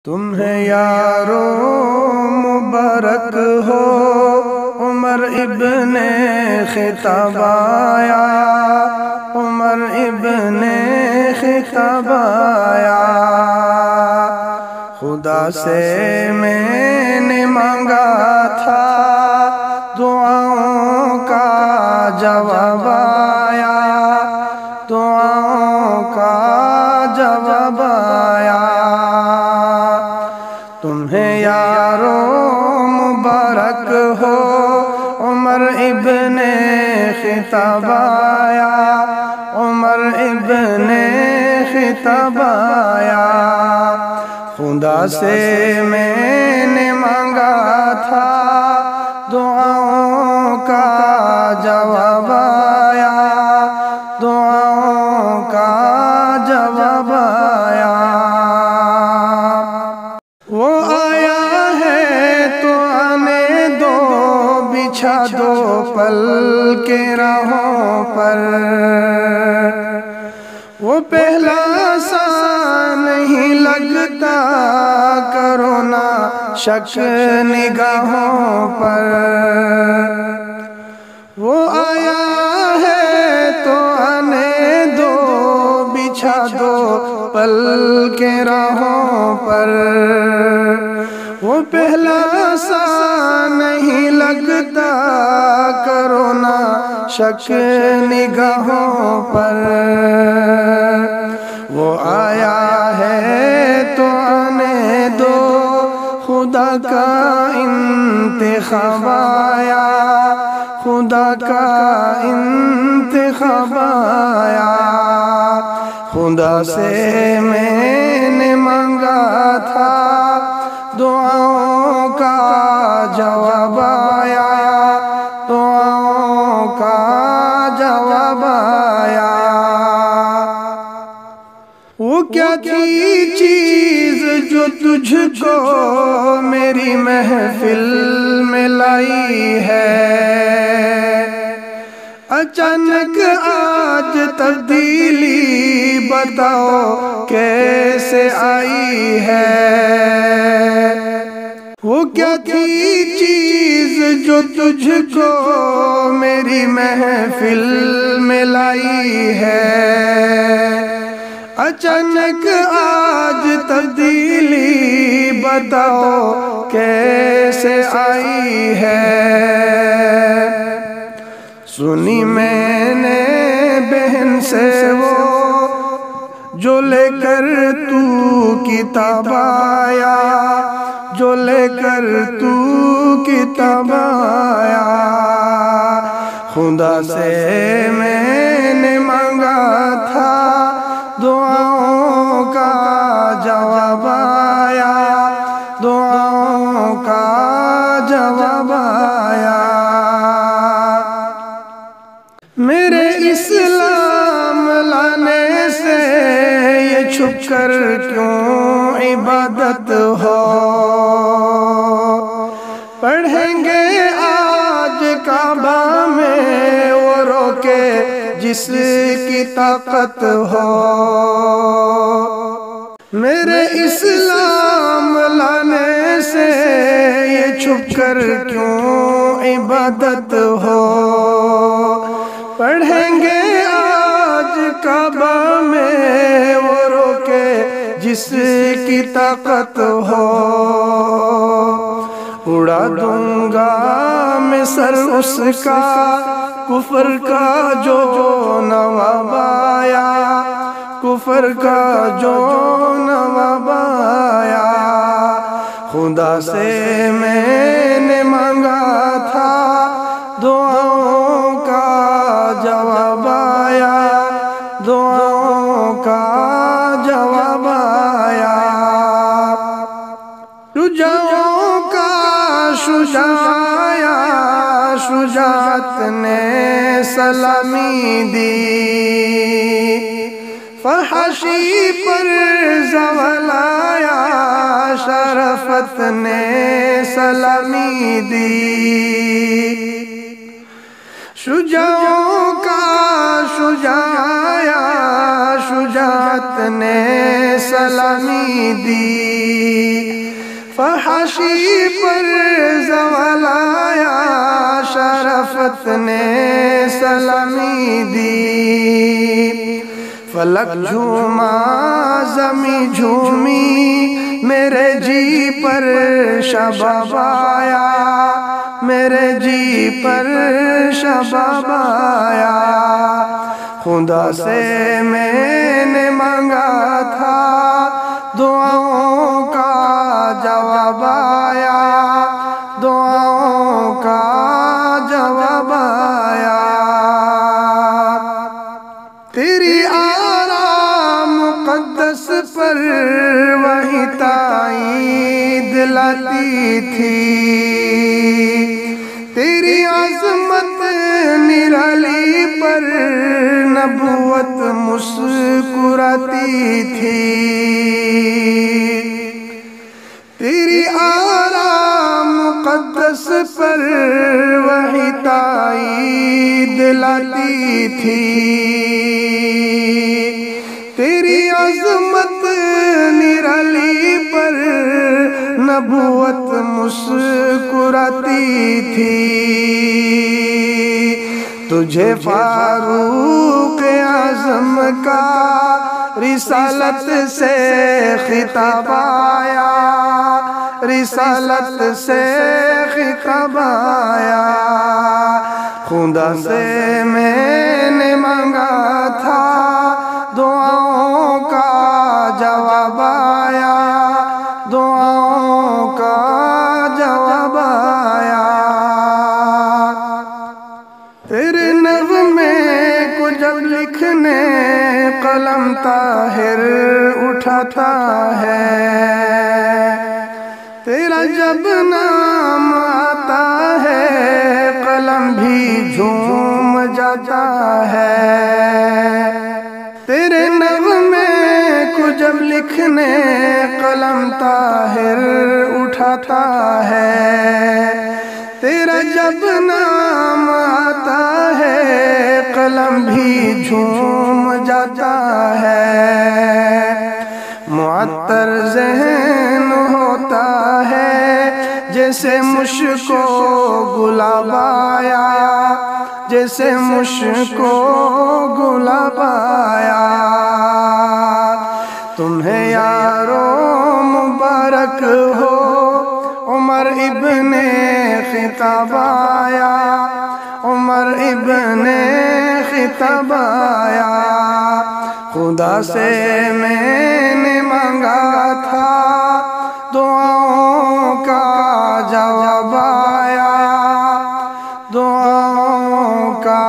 تمہیں یارو مبارک ہو عمر ابن خطاب آیا، عمر ابن خطاب آیا۔ خدا سے میں نے مانگا تھا دعاؤں کا جواب آیا، دعاؤں کا جواب آیا۔ تمہیں یارو مبارک ہو عمر ابن خطاب آیا، عمر ابن خطاب آیا۔ خدا سے میں نے مانگا تھا دعاؤں کا جواب آیا، دعاؤں کا جواب آیا۔ وہ آیا ہے تو آنے دو، بچھا دو پل کے راہوں پر۔ وہ پہلا سا نہیں لگتا، کرو نا شک نگاہوں پر۔ وہ آیا ہے تو آنے دو، بچھا دو پل کے راہوں پر۔ وہ پہلا سا نہیں لگتا، کرو نا شک نگاہوں پر۔ وہ آیا ہے تو آنے دو، خدا کا انتخاب آیا، خدا کا انتخاب آیا۔ خدا سے میں نے مانگا تھا دعاؤں کا جواب آیا، دعاؤں کا جواب آیا۔ وہ کیا تھی چیز جو تجھ کو میری محفل میں لائی ہے؟ اچانک آج تبدیلی بتاؤ کیسے آئی ہے؟ وہ کیا تھی چیز جو تجھ کو میری محفل میں لائی ہے؟ اچانک آج تبدیلی بتاؤ کیسے آئی ہے؟ سنی میں نے بہن سے وہ جو لے کر تو کتاب آیا، جو لے کر تو کتاب آیا۔ خدا سے میں نے مانگا تھا دعاؤں کا جواب آیا، دعاؤں کا جواب آیا۔ میرے اسلام لانے سے یہ چھپ کر کیوں عبادت ہو؟ پڑھیں گے آج کعبہ میں وہ روکے جس کی طاقت ہو۔ میرے اسلام لانے سے یہ چھپ کر کیوں عبادت ہو؟ پڑھیں گے آج کعبہ میں وہ روکے جس کی طاقت ہو۔ اڑا دوں گا میں سر اس کا کفر کا جو نواب آیا، کفر کا جو نواب آیا۔ خدا سے میں نے مانگا تھا دعاؤں کا جواب آیا، دعاؤں کا جواب آیا۔ شجاعوں کا شجاع آیا، شجاعت نے سلامی دی۔ فحاشی پر زوال آیا، شرفت نے سلامی دی۔ شجاعوں کا شجاع آیا، شجاع امجاد نے سلامی دی، فحاشی پر زوال آیا شرافت نے سلامی دی، فلک جھوما زمیں جھومی میرے جی پر شباب آیا، میرے جی پر شباب آیا، خدا سے میں نے مانگا تھا دعاؤں کا جواب آیا، دعاؤں کا جواب آیا، تیری آرام مقدس پر وہی تائید لاتی تھی، تیری عظمت نرالی پر نبوت مسکراتی تھی، تیری آرام مقدس پر وہی تائید لاتی تھی، تیری عظمت نرالی پر نبوت مسکراتی تھی، تجھے فاروق اعظم کا رسالت سے خطاب آیا، رسالت سے خطاب آیا، خدا سے میں نے مانگا تھا دعاؤں کا جواب آیا، دعاؤں کا جواب آیا، تیرے نغمے کو جب لکھنے قلم طاہر اٹھاتا ہے، تیرا جب نام آتا ہے قلم بھی جھوم جاتا ہے، تیرے نغمے کو جب لکھنے قلم طاہر اٹھاتا ہے، تیرا جب نام آتا ہے قلم بھی جھوم جاتا ہے، معطر ذہن ہوتا ہے جیسے مشک و گلاب آیا، جیسے مشک و گلاب آیا، تمہیں یارو مبارک ہو عمر ابن خطاب آیا، عمر ابن خطاب آیا، خدا سے میں نے مانگا تھا دعاؤں کا جواب آیا، دعاؤں کا